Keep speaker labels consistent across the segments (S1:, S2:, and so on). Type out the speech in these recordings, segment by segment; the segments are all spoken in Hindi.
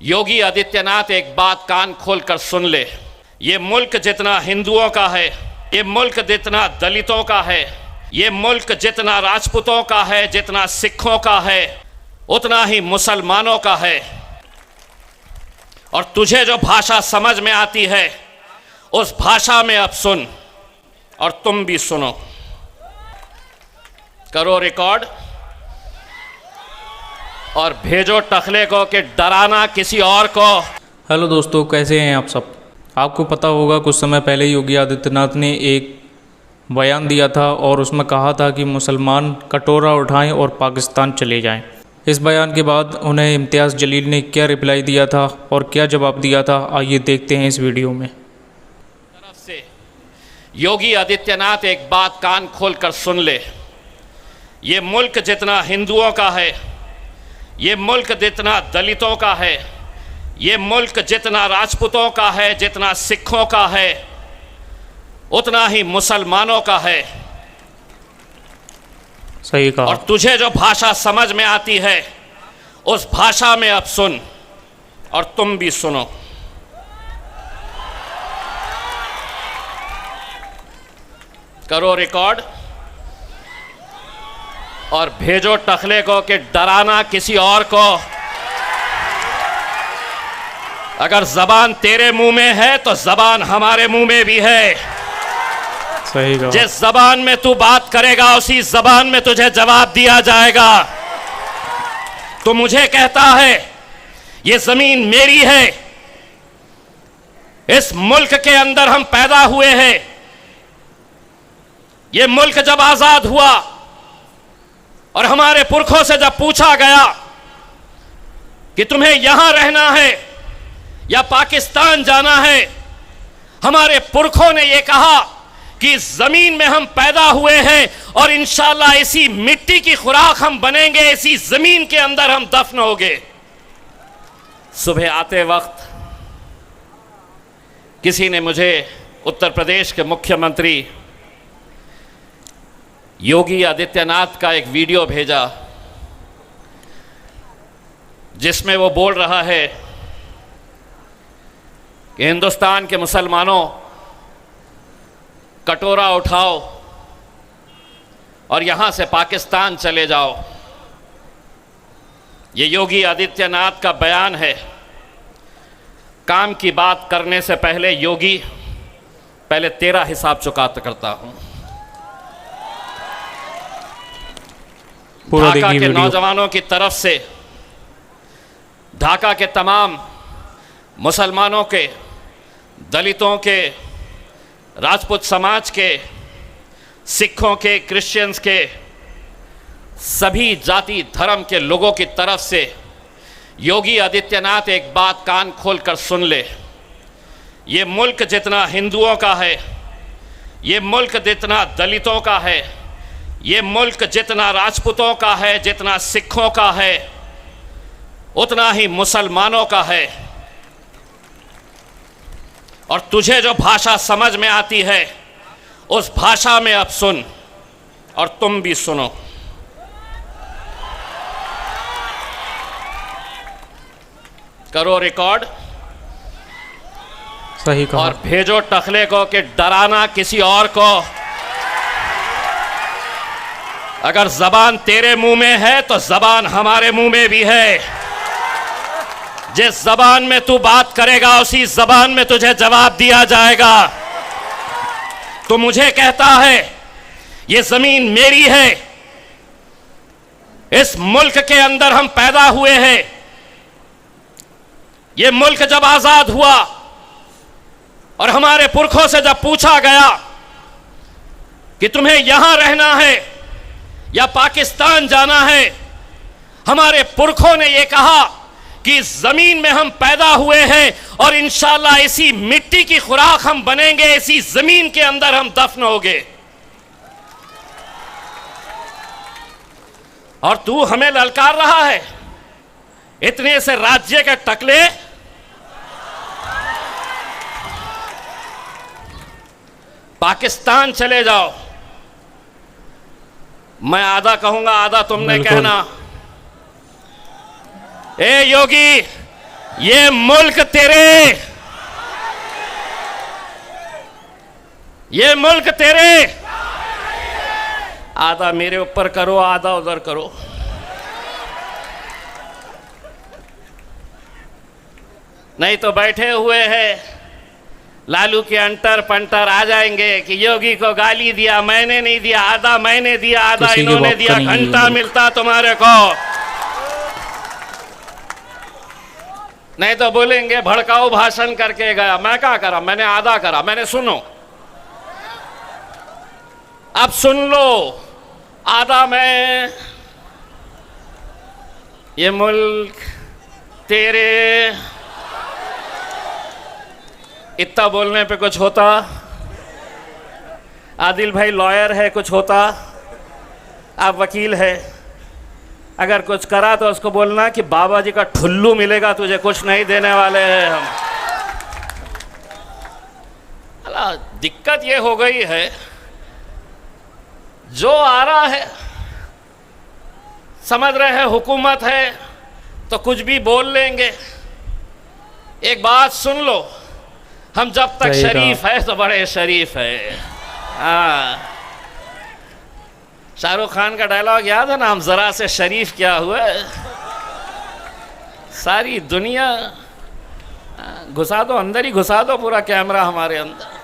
S1: योगी आदित्यनाथ एक बात कान खोलकर सुन ले। ये मुल्क जितना हिंदुओं का है, ये मुल्क जितना दलितों का है, ये मुल्क जितना राजपूतों का है, जितना सिखों का है, उतना ही मुसलमानों का है। और तुझे जो भाषा समझ में आती है उस भाषा में अब सुन, और तुम भी सुनो। करो रिकॉर्ड और भेजो टखले को कि डराना किसी और को।
S2: हेलो दोस्तों, कैसे हैं आप सब। आपको पता होगा कुछ समय पहले योगी आदित्यनाथ ने एक बयान दिया था और उसमें कहा था कि मुसलमान कटोरा उठाएं और पाकिस्तान चले जाएं। इस बयान के बाद उन्हें इम्तियाज़ जलील ने क्या रिप्लाई दिया था और क्या जवाब दिया था, आइए देखते हैं इस वीडियो में।
S1: तरफ से योगी आदित्यनाथ एक बात कान खोलकर सुन ले। ये मुल्क जितना हिंदुओं का है, ये मुल्क जितना दलितों का है, ये मुल्क जितना राजपूतों का है, जितना सिखों का है, उतना ही मुसलमानों का है।
S2: सही कहा।
S1: और तुझे जो भाषा समझ में आती है उस भाषा में अब सुन, और तुम भी सुनो। करो रिकॉर्ड और भेजो टखले को कि डराना किसी और को। अगर जबान तेरे मुंह में है तो जबान हमारे मुंह में भी है।
S2: सही कहा।
S1: जिस जबान में तू बात करेगा उसी जबान में तुझे जवाब दिया जाएगा। तो मुझे कहता है ये जमीन मेरी है, इस मुल्क के अंदर हम पैदा हुए हैं। ये मुल्क जब आजाद हुआ और हमारे पुरखों से जब पूछा गया कि तुम्हें यहां रहना है या पाकिस्तान जाना है, हमारे पुरखों ने यह कहा कि इस जमीन में हम पैदा हुए हैं और इंशाअल्लाह इसी मिट्टी की खुराक हम बनेंगे, इसी जमीन के अंदर हम दफन होंगे। सुबह आते वक्त किसी ने मुझे उत्तर प्रदेश के मुख्यमंत्री योगी आदित्यनाथ का एक वीडियो भेजा जिसमें वो बोल रहा है कि हिंदुस्तान के मुसलमानों कटोरा उठाओ और यहां से पाकिस्तान चले जाओ। ये योगी आदित्यनाथ का बयान है। काम की बात करने से पहले योगी, पहले तेरा हिसाब चुकाता करता हूं। ढाका के नौजवानों की तरफ से, ढाका के तमाम मुसलमानों के, दलितों के, राजपूत समाज के, सिखों के, क्रिश्चियंस के, सभी जाति धर्म के लोगों की तरफ से योगी आदित्यनाथ एक बात कान खोलकर सुन ले। ये मुल्क जितना हिंदुओं का है, ये मुल्क जितना दलितों का है, ये मुल्क जितना राजपूतों का है, जितना सिखों का है, उतना ही मुसलमानों का है। और तुझे जो भाषा समझ में आती है उस भाषा में अब सुन, और तुम भी सुनो। करो रिकॉर्ड
S2: सही कहा।
S1: और भेजो टखले को कि डराना किसी और को। अगर जबान तेरे मुंह में है तो जबान हमारे मुंह में भी है। जिस जबान में तू बात करेगा उसी जबान में तुझे जवाब दिया जाएगा। तो मुझे कहता है ये जमीन मेरी है, इस मुल्क के अंदर हम पैदा हुए हैं। ये मुल्क जब आजाद हुआ और हमारे पुरखों से जब पूछा गया कि तुम्हें यहां रहना है या पाकिस्तान जाना है, हमारे पुरखों ने यह कहा कि इस जमीन में हम पैदा हुए हैं और इंशाअल्लाह इसी मिट्टी की खुराक हम बनेंगे, इसी जमीन के अंदर हम दफन होंगे। और तू हमें ललकार रहा है इतने से राज्य के टकले। पाकिस्तान चले जाओ। मैं आधा कहूंगा, आधा तुमने कहना। ए योगी, ये मुल्क तेरे, ये मुल्क तेरे। आधा मेरे ऊपर करो, आधा उधर करो। नहीं तो बैठे हुए हैं लालू के अंटर पंटर आ जाएंगे कि योगी को गाली दिया, मैंने नहीं दिया, आधा मैंने दिया, आधा इन्होंने दिया, घंटा मिलता तुम्हारे को। नहीं तो बोलेंगे भड़काऊ भाषण करके गया। मैं क्या करा? मैंने आधा करा। मैंने सुनो, अब सुन लो, आधा मैं। ये मुल्क तेरे। इतना बोलने पे कुछ होता? आदिल भाई लॉयर है, कुछ होता? आप वकील है, अगर कुछ करा तो उसको बोलना कि बाबा जी का ठुल्लू मिलेगा तुझे, कुछ नहीं देने वाले हैं हम। अला दिक्कत ये हो गई है, जो आ रहा है समझ रहे हैं हुकूमत है तो कुछ भी बोल लेंगे। एक बात सुन लो, हम जब तक शरीफ है तो बड़े शरीफ है। हाँ, शाहरुख खान का डायलॉग याद है ना, हम जरा से शरीफ क्या हुआ, सारी दुनिया घुसा दो, अंदर ही घुसा दो पूरा कैमरा हमारे अंदर।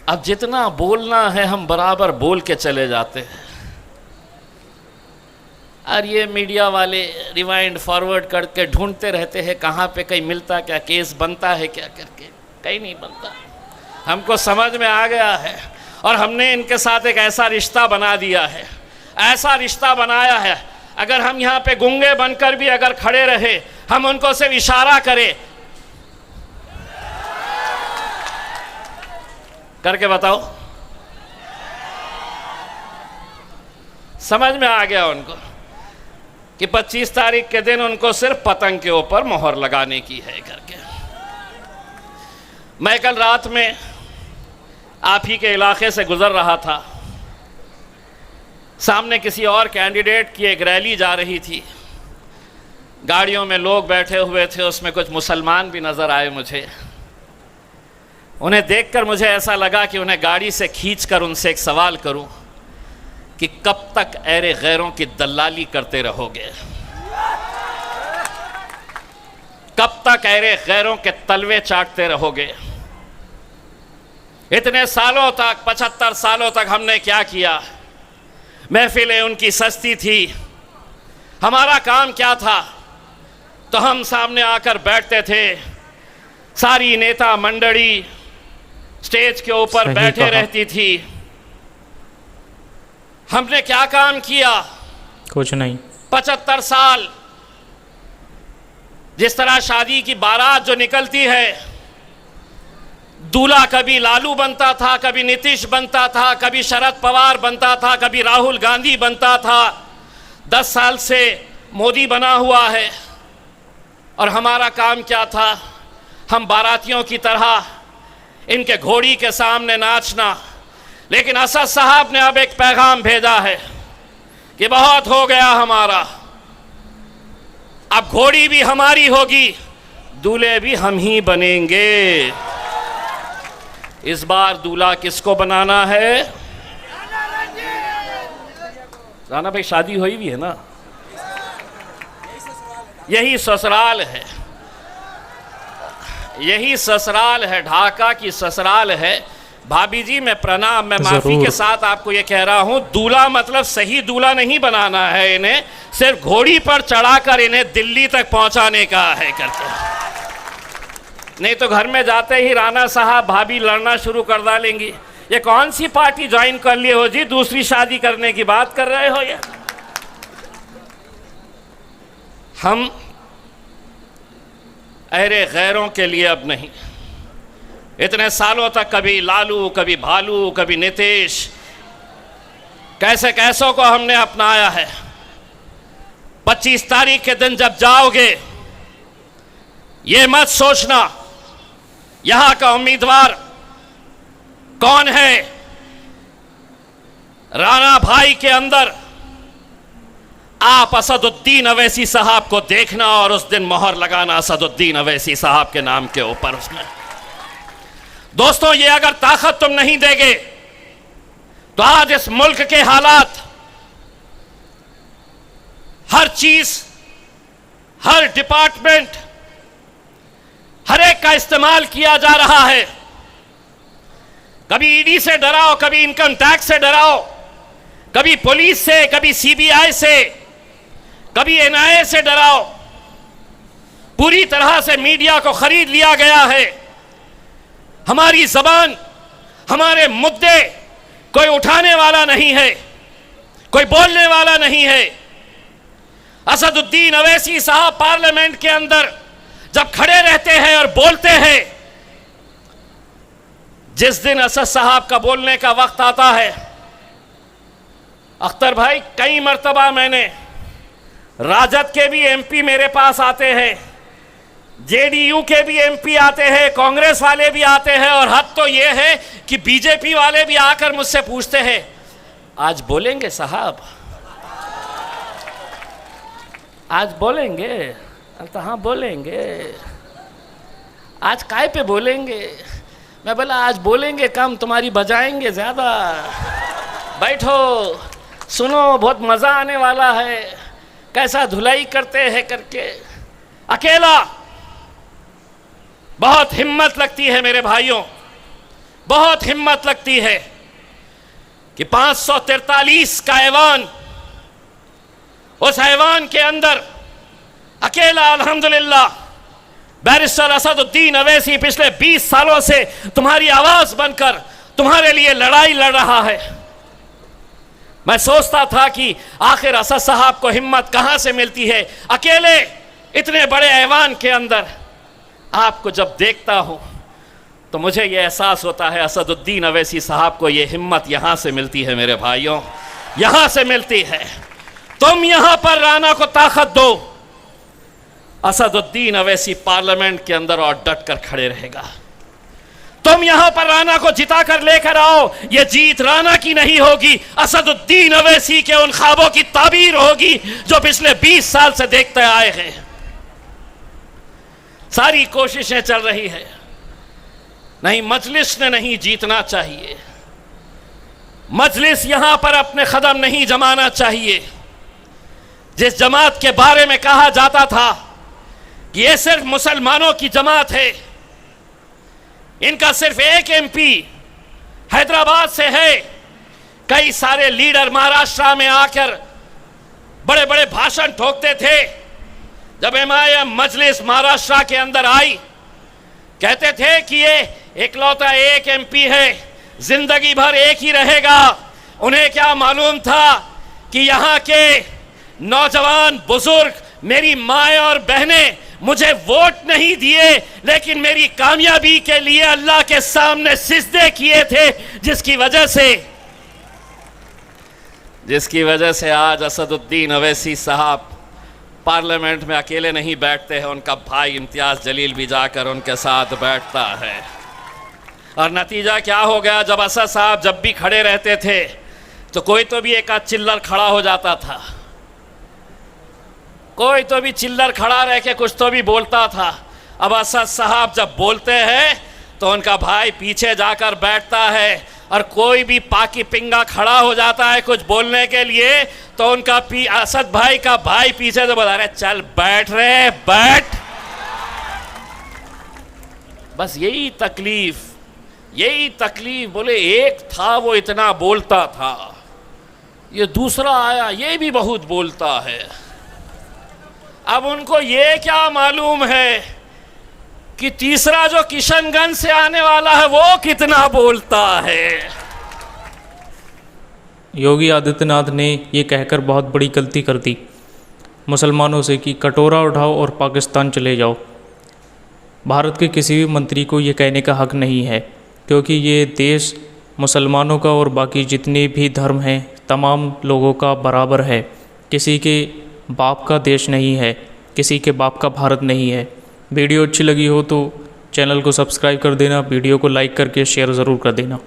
S1: अब जितना बोलना है हम बराबर बोल के चले जाते हैं, और ये मीडिया वाले रिवाइंड फॉरवर्ड करके ढूंढते रहते हैं कहाँ पे कहीं मिलता क्या, केस बनता है क्या करके। कहीं नहीं बनता। हमको समझ में आ गया है और हमने इनके साथ एक ऐसा रिश्ता बना दिया है, ऐसा रिश्ता बनाया है, अगर हम यहाँ पे गूंगे बनकर भी अगर खड़े रहे, हम उनको सिर्फ इशारा करें, करके बताओ, समझ में आ गया उनको कि 25 तारीख के दिन उनको सिर्फ पतंग के ऊपर मोहर लगाने की है करके। मैं कल रात में आप ही के इलाके से गुजर रहा था, सामने किसी और कैंडिडेट की एक रैली जा रही थी, गाड़ियों में लोग बैठे हुए थे, उसमें कुछ मुसलमान भी नज़र आए मुझे। उन्हें देखकर मुझे ऐसा लगा कि उन्हें गाड़ी से खींचकर उनसे एक सवाल करूं कि कब तक ऐरे गैरों की दलाली करते रहोगे, कब तक ऐरे गैरों के तलवे चाटते रहोगे। इतने सालों तक, 75 सालों तक हमने क्या किया? महफिलें उनकी सस्ती थी, हमारा काम क्या था? तो हम सामने आकर बैठते थे, सारी नेता मंडली स्टेज के ऊपर बैठे रहती थी। हमने क्या काम किया?
S2: कुछ नहीं।
S1: 75 साल जिस तरह शादी की बारात जो निकलती है, दूल्हा कभी लालू बनता था, कभी नीतीश बनता था, कभी शरद पवार बनता था, कभी राहुल गांधी बनता था, 10 साल से मोदी बना हुआ है। और हमारा काम क्या था? हम बारातियों की तरह इनके घोड़ी के सामने नाचना। लेकिन असद साहब ने अब एक पैगाम भेजा है कि बहुत हो गया हमारा, अब घोड़ी भी हमारी होगी, दूल्हे भी हम ही बनेंगे। इस बार दूल्हा किसको बनाना है? राणा भाई शादी हुई भी है ना, यही ससुराल है, यही ससुराल है, ढाका की ससुराल है। भाभी जी मैं प्रणाम, मैं माफी के साथ आपको ये कह रहा हूं, दूल्हा मतलब सही दूल्हा नहीं बनाना है, इन्हें सिर्फ घोड़ी पर चढ़ाकर इन्हें दिल्ली तक पहुंचाने का है करके। नहीं तो घर में जाते ही राणा साहब भाभी लड़ना शुरू कर डालेंगी, ये कौन सी पार्टी ज्वाइन कर लिए हो जी, दूसरी शादी करने की बात कर रहे हो? ये हम अरे गैरों के लिए अब नहीं। इतने सालों तक कभी लालू, कभी भालू, कभी नीतीश, कैसे कैसों को हमने अपनाया है। 25 तारीख के दिन जब जाओगे, ये मत सोचना यहां का उम्मीदवार कौन है। राणा भाई के अंदर आप असदुद्दीन अवैसी साहब को देखना और उस दिन मोहर लगाना असदुद्दीन अवैसी साहब के नाम के ऊपर। उसमें दोस्तों, ये अगर ताकत तुम नहीं देगे तो आज इस मुल्क के हालात, हर चीज, हर डिपार्टमेंट, हर एक का इस्तेमाल किया जा रहा है। कभी ईडी से डराओ, कभी इनकम टैक्स से डराओ, कभी पुलिस से, कभी सीबीआई से, कभी एनआईए से डराओ। पूरी तरह से मीडिया को खरीद लिया गया है। हमारी जबान, हमारे मुद्दे कोई उठाने वाला नहीं है, कोई बोलने वाला नहीं है। असदुद्दीन अवैसी साहब पार्लियामेंट के अंदर जब खड़े रहते हैं और बोलते हैं, जिस दिन असद साहब का बोलने का वक्त आता है, अख्तर भाई, कई मर्तबा मैंने, राजद के भी एमपी मेरे पास आते हैं, जेडीयू के भी एमपी आते हैं, कांग्रेस वाले भी आते हैं, और हद तो यह है कि बीजेपी वाले भी आकर मुझसे पूछते हैं, आज बोलेंगे साहब, आज बोलेंगे? तो हाँ बोलेंगे। आज काय पे बोलेंगे? मैं बोला आज बोलेंगे कम, तुम्हारी बजाएंगे ज्यादा। बैठो, सुनो, बहुत मजा आने वाला है। कैसा धुलाई करते हैं करके। अकेला बहुत हिम्मत लगती है मेरे भाइयों, बहुत हिम्मत लगती है कि 543 का ऐवान, उस ऐवान के अंदर अकेला अल्हम्दुलिल्लाह बैरिस्टर असदुद्दीन अवैसी पिछले 20 सालों से तुम्हारी आवाज बनकर तुम्हारे लिए लड़ाई लड़ रहा है। मैं सोचता था कि आखिर असद साहब को हिम्मत कहां से मिलती है, अकेले इतने बड़े ऐवान के अंदर। आपको जब देखता हूं तो मुझे यह एहसास होता है असदुद्दीन अवैसी साहब को यह हिम्मत यहां से मिलती है मेरे भाइयों, यहां से मिलती है। तुम यहां पर राना को ताकत दो, असदुद्दीन अवैसी पार्लियामेंट के अंदर और डट कर खड़े रहेगा। तुम यहां पर राना को जिता कर लेकर आओ, यह जीत राना की नहीं होगी, असदुद्दीन अवैसी के उन ख्वाबों की ताबीर होगी जो पिछले 20 साल से देखते आए हैं। सारी कोशिशें चल रही है, नहीं मजलिस ने नहीं जीतना चाहिए, मजलिस यहां पर अपने कदम नहीं जमाना चाहिए। जिस जमात के बारे में कहा जाता था कि ये सिर्फ मुसलमानों की जमात है, इनका सिर्फ एक एमपी हैदराबाद से है। कई सारे लीडर महाराष्ट्र में आकर बड़े बड़े भाषण ठोकते थे। जब एमआईएम मजलिस महाराष्ट्र के अंदर आई, कहते थे कि ये इकलौता एक एमपी है, जिंदगी भर एक ही रहेगा। उन्हें क्या मालूम था कि यहाँ के नौजवान बुजुर्ग, मेरी माएँ और बहनें मुझे वोट नहीं दिए, लेकिन मेरी कामयाबी के लिए अल्लाह के सामने सिजदे किए थे, जिसकी वजह से आज असदुद्दीन अवैसी साहब पार्लियामेंट में अकेले नहीं बैठते हैं, उनका भाई इम्तियाज जलील भी जाकर उनके साथ बैठता है। और नतीजा क्या हो गया, जब असद साहब जब भी खड़े रहते थे तो कोई तो भी एक आध चिल्लर खड़ा हो जाता था, कोई तो भी चिल्लर खड़ा रह के कुछ तो भी बोलता था। अब असद साहब जब बोलते हैं तो उनका भाई पीछे जाकर बैठता है, और कोई भी पाकी पिंगा खड़ा हो जाता है कुछ बोलने के लिए तो उनका असद भाई का भाई पीछे से बोला, अरे चल बैठ रहे बैठ। बस यही तकलीफ। बोले एक था वो इतना बोलता था, ये दूसरा आया ये भी बहुत बोलता है। अब उनको ये क्या मालूम है कि तीसरा जो किशनगंज से आने वाला है वो कितना बोलता है।
S2: योगी आदित्यनाथ ने ये कहकर बहुत बड़ी गलती कर दी मुसलमानों से कि कटोरा उठाओ और पाकिस्तान चले जाओ। भारत के किसी भी मंत्री को ये कहने का हक नहीं है, क्योंकि ये देश मुसलमानों का और बाकी जितने भी धर्म हैं तमाम लोगों का बराबर है। किसी के बाप का देश नहीं है, किसी के बाप का भारत नहीं है। वीडियो अच्छी लगी हो तो चैनल को सब्सक्राइब कर देना, वीडियो को लाइक करके शेयर ज़रूर कर देना।